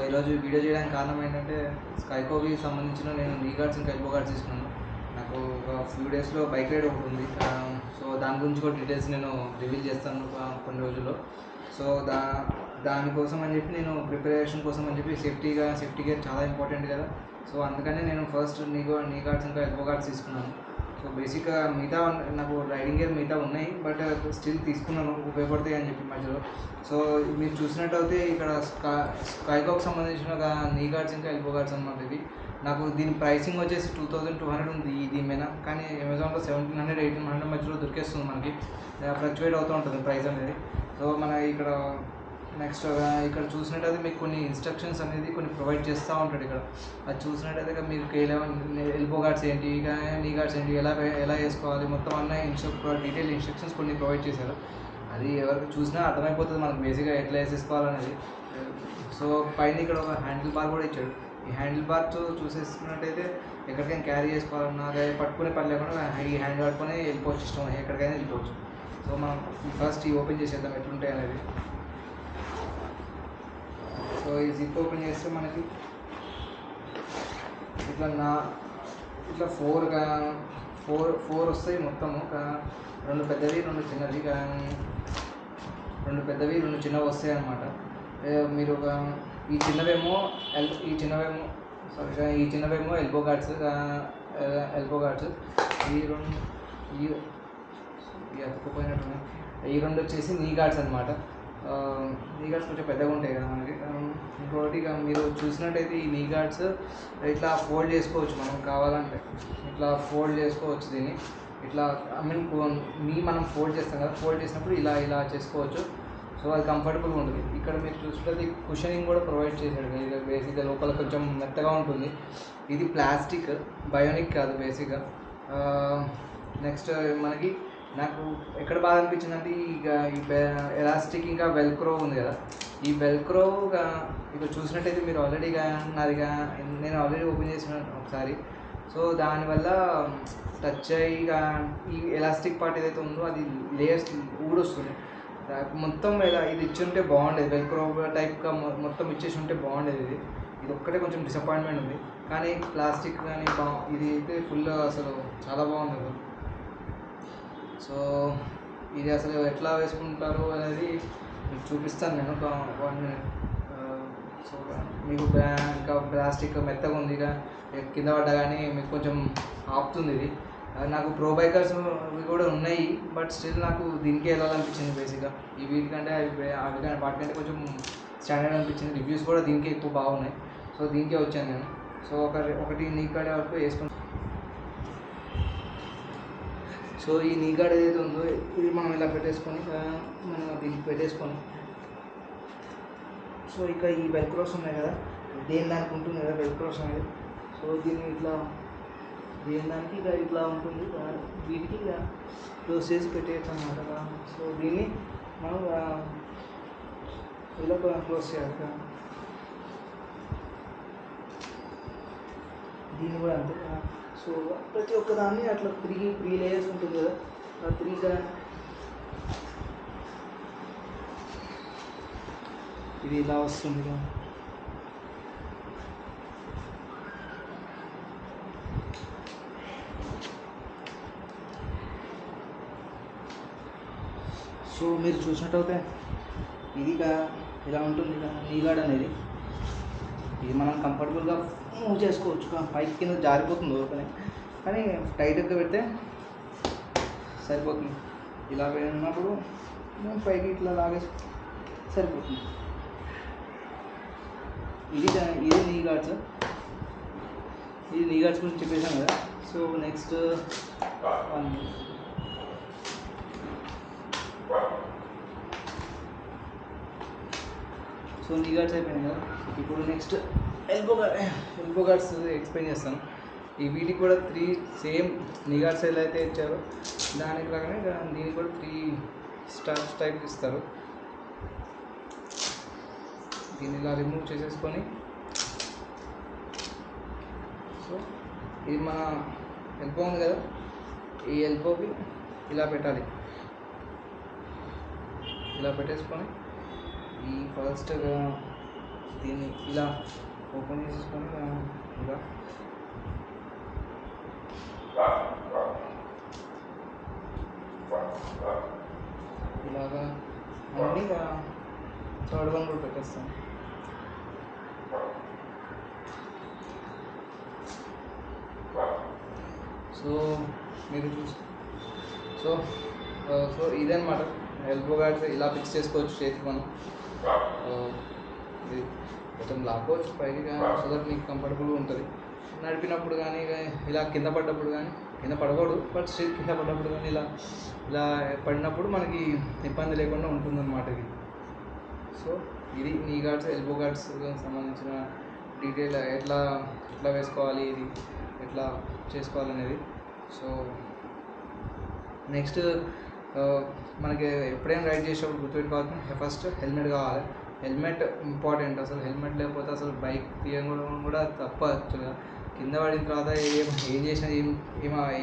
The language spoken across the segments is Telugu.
ఈరోజు వీడియో చేయడానికి కారణం ఏంటంటే స్కైకోకి సంబంధించిన నేను నీ గార్డ్స్ ఇంకా ఎల్బో గార్డ్స్ తీసుకున్నాను. నాకు ఒక ఫ్యూ డేస్లో బైక్ రైడ్ ఒకటి ఉంది. సో దాని గురించి కూడా డీటెయిల్స్ నేను రివీల్ చేస్తాను కొన్ని రోజుల్లో. సో దానికోసం అని చెప్పి నేను ప్రిపరేషన్ కోసం అని చెప్పి సేఫ్టీ గేర్ చాలా ఇంపార్టెంట్ కదా. సో అందుకని నేను ఫస్ట్ నీ గార్డ్స్ ఇంకా ఎల్బో గార్డ్స్ తీసుకున్నాను. సో బేసిక్గా మిగతా నాకు రైడింగ్ గేర్ మిగతా ఉన్నాయి, బట్ స్టిల్ తీసుకున్నాను ఉపయోగపడతాయి అని చెప్పి మధ్యలో. సో మీరు చూసినట్టయితే ఇక్కడ స్కైకోకి సంబంధించిన ఒక నీ గార్డ్స్ ఇంకా ఎల్బో గార్డ్స్ అనమాట. ఇది నాకు దీని ప్రైసింగ్ వచ్చేసి 2200 ఉంది దీని మీద, కానీ అమెజాన్లో 1700 1800 మధ్యలో దొరికేస్తుంది మనకి. ఫ్లక్చువేట్ అవుతూ ఉంటుంది ప్రైస్ అనేది. సో మన నెక్స్ట్ ఇక్కడ చూసినట్టయితే మీకు కొన్ని ఇన్స్ట్రక్షన్స్ అనేది కొన్ని ప్రొవైడ్ చేస్తూ ఉంటాడు ఇక్కడ. అది చూసినట్టయితే మీకు ఎల్బో గార్డ్స్ ఏంటి, నీ గార్డ్స్ ఏంటి, ఎలా వేసుకోవాలి మొత్తం అన్న డీటెయిల్ ఇన్స్ట్రక్షన్స్ కొన్ని ప్రొవైడ్ చేశారు. అది ఎవరికి చూసినా అర్థమైపోతుంది మనకు బేసిక్గా ఎట్లా వేసేసుకోవాలనేది. సో పైన ఇక్కడ ఒక హ్యాండిల్ బార్ కూడా ఇచ్చాడు. ఈ హ్యాండిల్ బార్తో చూసేసుకున్నట్టయితే ఎక్కడికైనా క్యారీ చేసుకోవాలన్నా పట్టుకునే పని లేకుండా ఈ హ్యాండ్ పట్టుకొని వెళ్ళిపోవచ్చు, ఇష్టం ఎక్కడికైనా వెళ్ళిపోవచ్చు. సో మనం ఫస్ట్ ఈ ఓపెన్ చేసేద్దాం ఎట్లుంటాయి అనేది. సో ఈ జిప్ ఓపెన్ చేస్తే మనకి ఇట్లా ఫోర్ వస్తాయి మొత్తము. రెండు పెద్దవి రెండు చిన్నవి, రెండు చిన్నవి వస్తాయి అన్నమాట. మీరు ఈ చిన్నవేమో ఎల్బో గార్డ్స్. అతుక్కుపోయినట్టున్నాయి. ఈ రెండు వచ్చేసి నీ గార్డ్స్ అనమాట. నీ గార్డ్స్ కొంచెం పెద్దగా ఉంటాయి కదా మనకి. ఇంకోటి మీరు చూసినట్టయితే ఈ నీ గార్డ్స్ ఇట్లా ఫోల్డ్ చేసుకోవచ్చు, మనం కావాలంటే ఇట్లా ఫోల్డ్ చేసుకోవచ్చు దీన్ని. ఇట్లా మనం ఫోల్డ్ చేస్తాం కదా, ఫోల్డ్ చేసినప్పుడు ఇలా చేసుకోవచ్చు. సో అది కంఫర్టబుల్గా ఉంటుంది. ఇక్కడ మీరు చూసినట్లయితే కుషనింగ్ కూడా ప్రొవైడ్ చేశాడు. బేసిక్గా లోపల కొంచెం మెత్తగా ఉంటుంది. ఇది ప్లాస్టిక్, బయోనిక్ కాదు బేసిక్గా. నెక్స్ట్ నాకు ఎక్కడ బాగా అనిపించింది అంటే ఈ ఎలాస్టిక్ ఇంకా వెల్క్రో ఉంది కదా. ఈ వెల్క్రో ఇక్కడ చూసినట్టయితే మీరు నేను ఆల్రెడీ ఓపెన్ చేసిన ఒకసారి. సో దానివల్ల టచ్ అయ్యి ఈ ఎలాస్టిక్ పార్ట్ ఏదైతే ఉందో అది లేయర్స్ ఊడొస్తుంది మొత్తం. ఇది ఇచ్చి ఉంటే బాగుండేది, వెల్క్రో టైప్గా మొత్తం ఇచ్చేసి ఉంటే బాగుండేది. ఇది ఒక్కటే కొంచెం డిసప్పాయింట్మెంట్ ఉంది. కానీ ప్లాస్టిక్ కానీ ఇది అయితే ఫుల్ అసలు చాలా బాగుంది. సో ఇది అసలు ఎట్లా వేసుకుంటారు అనేది మీకు చూపిస్తాను నేను ఒక 1 minute. సో మీకు ఇంకా ప్లాస్టిక్ మెత్తగా ఉంది, కింద పడ్డా కానీ మీకు కొంచెం ఆపుతుంది ఇది. నాకు ప్రో బైకర్స్ కూడా ఉన్నాయి, బట్ స్టిల్ నాకు దీనికే వెళ్ళాలనిపించింది బేసిక్గా. వీటికంటే వాటికంటే కొంచెం స్టాండర్డ్ అనిపించింది. రివ్యూస్ కూడా దీనికే ఎక్కువ బాగున్నాయి. సో దీనికే వచ్చాను నేను. సో ఒకటి నీ గార్డ్ వరకు వేసుకుని. సో ఈ నీ గార్డ్ ఏదైతే ఉందో ఇది మనం ఇలా పెట్టేసుకొని దీనికి పెట్టేసుకొని, సో ఇక ఈ వెల్క్రోస్ ఉన్నాయి కదా, దానికి ఉంటుంది కదా వెల్క్రోస్ అనేది. సో దీన్ని దానికి ఇట్లా ఉంటుంది. వీటికి క్లోజ్ చేసి పెట్టేయచ్చు అన్నమాట. సో దీన్ని మనం ఇలా క్లోజ్ చేయాలి. దీన్ని కూడా అంతే. సో ప్రతి ఒక్కదాన్ని అట్లా 3 లేయర్స్ ఉంటుంది కదా, ఆ 3 ఇది ఇలా వస్తుంది కదా. సో మీరు చూసినట్టయితే ఇది ఇలా ఉంటుంది నీ గార్డ్ అనేది. ఇది మనం కంఫర్టబుల్గా మూవ్ చేసుకోవచ్చు. పైకి కింద జారిపోతుంది ఓపెన్, కానీ టైట్గా పెడితే సరిపోతుంది. ఇలా ఉన్నప్పుడు పైకి ఇట్లా లాగేసి సరిపోతుంది. ఇది నీ గార్డ్స్. ఇది నీ గార్డ్స్ గురించి చెప్పేసాం కదా. సో నెక్స్ట్ సో నీ గార్డ్స్ అయిపోయినాయి కదా. ఇప్పుడు నెక్స్ట్ ఎల్బో గార్డ్స్ ఎక్స్ప్లెయిన్ చేస్తాను. వీటికి కూడా 3 సేమ్ నీ గార్డ్స్ ఎలా అయితే ఇచ్చారో దానికి లాగానే దీనికి కూడా 3 స్టార్స్ టైప్ ఇస్తారు. దీన్ని ఇలా రిమూవ్ చేసేసుకొని, సో ఇది మన ఎల్బో ఉంది కదా, ఈ ఎల్బోకి ఇలా పెట్టాలి. ఇలా పెట్టేసుకొని ఈ ఫస్ట్ దీన్ని ఇలా ఓపెన్ చేసేసుకొని ఇలా ఇలాగా అన్నీ థర్డ్ వన్ కూడా పెట్టేస్తాను. సో మీరు సో ఇదన్నమాట ఎల్బో గార్డ్స్ ఇలా ఫిక్స్ చేసుకోవచ్చు చేతికి మనం. ఇది కొంచెం లాక్కోవచ్చు పైకి కానీ సో దట్ మీకు కంఫర్టబుల్గా ఉంటుంది నడిపినప్పుడు కానీ ఇలా కింద పడ్డప్పుడు కానీ కింద పడకూడదు బట్ స్ట్రీట్ కింద పడ్డప్పుడు కానీ ఇలా ఇలా పడినప్పుడు మనకి ఇబ్బంది లేకుండా ఉంటుందన్నమాట ఇది. సో ఇది నీ గార్డ్స్ ఎల్బో గార్డ్స్ సంబంధించిన డీటెయిల్ ఎట్లా వేసుకోవాలి, ఇది ఎట్లా చేసుకోవాలనేది. సో నెక్స్ట్ మనకి ఎప్పుడైనా రైడ్ చేసేటప్పుడు గుర్తుపెట్టుకోవాల్సిన ఫస్ట్ హెల్మెట్ కావాలి. Helmet important. అసలు హెల్మెట్ లేకపోతే అసలు బైక్ తీయడం కూడా తప్ప. యాక్చువల్గా కింద పడిన తర్వాత ఏం చేసినా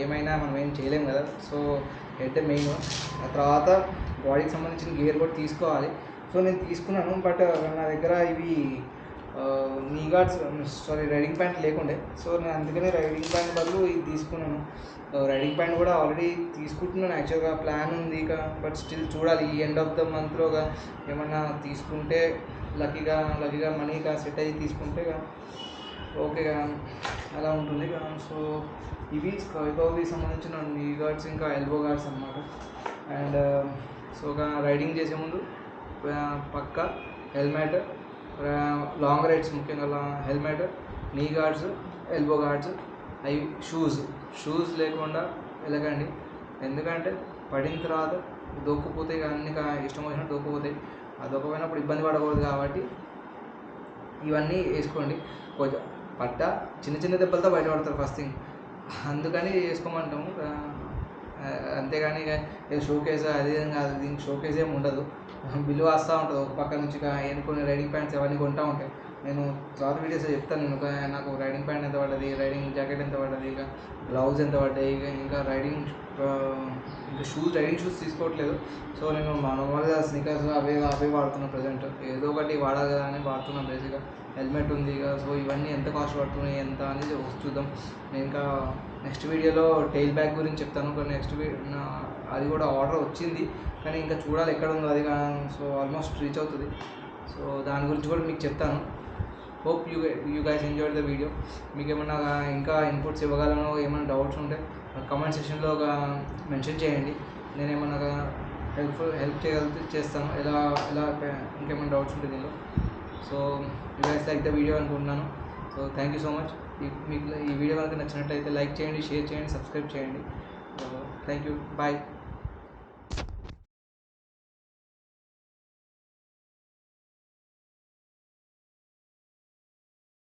ఏమైనా మనం ఏం చేయలేము కదా. So head main. ఆ తర్వాత బాడీకి సంబంధించిన గేర్ కూడా తీసుకోవాలి. సో నేను తీసుకున్నాను బట్ నా దగ్గర ఇవి నీ గార్డ్స్ రైడింగ్ ప్యాంట్ లేకుండే. సో నేను అందుకనే రైడింగ్ ప్యాంట్ బదులు ఇది తీసుకున్నాను. రైడింగ్ ప్యాంట్ కూడా ఆల్రెడీ తీసుకుంటున్నాను యాక్చువల్గా ప్లాన్ ఉంది ఇక. బట్ స్టిల్ చూడాలి ఈ ఎండ్ ఆఫ్ ద మంత్లోగా ఏమన్నా తీసుకుంటే లక్కీగా మనీగా సెట్ అయ్యి తీసుకుంటే ఓకేగా అలా ఉంటుంది. సో ఇవి స్కైబాకి సంబంధించిన నీ గార్డ్స్ ఇంకా ఎల్బో గార్డ్స్ అన్నమాట. అండ్ సో రైడింగ్ చేసే ముందు పక్క హెల్మెట్, లాంగ్ రైడ్స్ ముఖ్యంగా హెల్మెట్, నీ గార్డ్స్, ఎల్బో గార్డ్స్, అవి షూస్ లేకుండా వెళ్ళకండి. ఎందుకంటే పడిన తర్వాత దొక్కుపోతాయి, అన్ని ఇష్టం వచ్చినట్టు దొక్కుపోతాయి. ఆ దొక్కపోయినప్పుడు ఇబ్బంది పడకూడదు కాబట్టి ఇవన్నీ వేసుకోండి. కొంచెం చిన్న దెబ్బలతో బయటపడతారు ఫస్ట్ థింగ్, అందుకని వేసుకోమంటాము. అంతేగాని ఇక షోకేస్ అది కాదు, దీనికి షోకేస్ ఏమి ఉండదు. బిల్లు వస్తూ ఉంటుంది ఒక పక్క నుంచి. ఎన్నుకొని రైడింగ్ ప్యాంట్స్ అవన్నీ కొంటూ ఉంటాయి. నేను తర్వాత వీడియోస్లో చెప్తాను. నేను నాకు రైడింగ్ ప్యాంట్ ఎంత పడ్డది, రైడింగ్ జాకెట్ ఎంత పడ్డది, ఇక గ్లౌజ్ ఎంత పడ్డాయి, ఇంకా రైడింగ్ షూస్ తీసుకోవట్లేదు. సో నేను నార్మల్గా స్నికర్స్ అవే వాడుతున్నాను ప్రజెంట్. ఏదో ఒకటి వాడాలి కదా అని వాడుతున్నాను బేసిక్గా. హెల్మెట్ ఉంది ఇక. సో ఇవన్నీ ఎంత కాస్ట్ పడుతున్నాయి ఎంత అనేది చూద్దాం. నేను ఇంకా నెక్స్ట్ వీడియోలో టెయిల్ బ్యాగ్ గురించి చెప్తాను. అది కూడా ఆర్డర్ వచ్చింది కానీ ఇంకా చూడాలి ఎక్కడ ఉందో అది. సో ఆల్మోస్ట్ రీచ్ అవుతుంది. సో దాని గురించి కూడా మీకు చెప్తాను. Hope you guys enjoyed the video. మీకు ఏమన్నా ఇంకా ఇన్పుట్స్ ఇవ్వగలను, ఏమైనా డౌట్స్ ఉంటే కామెంట్ సెక్షన్లో మెన్షన్ చేయండి. నేను ఏమన్నా హెల్ప్ చేస్తాను. ఎలా ఇంకేమైనా డౌట్స్ ఉంటే దీనిలో. So you guys like the video అనుకుంటున్నాను. So thank you so much. మీకు ఈ వీడియో కనుక నచ్చినట్టయితే లైక్ చేయండి, షేర్ చేయండి, సబ్స్క్రైబ్ చేయండి. Thank you. బాయ్.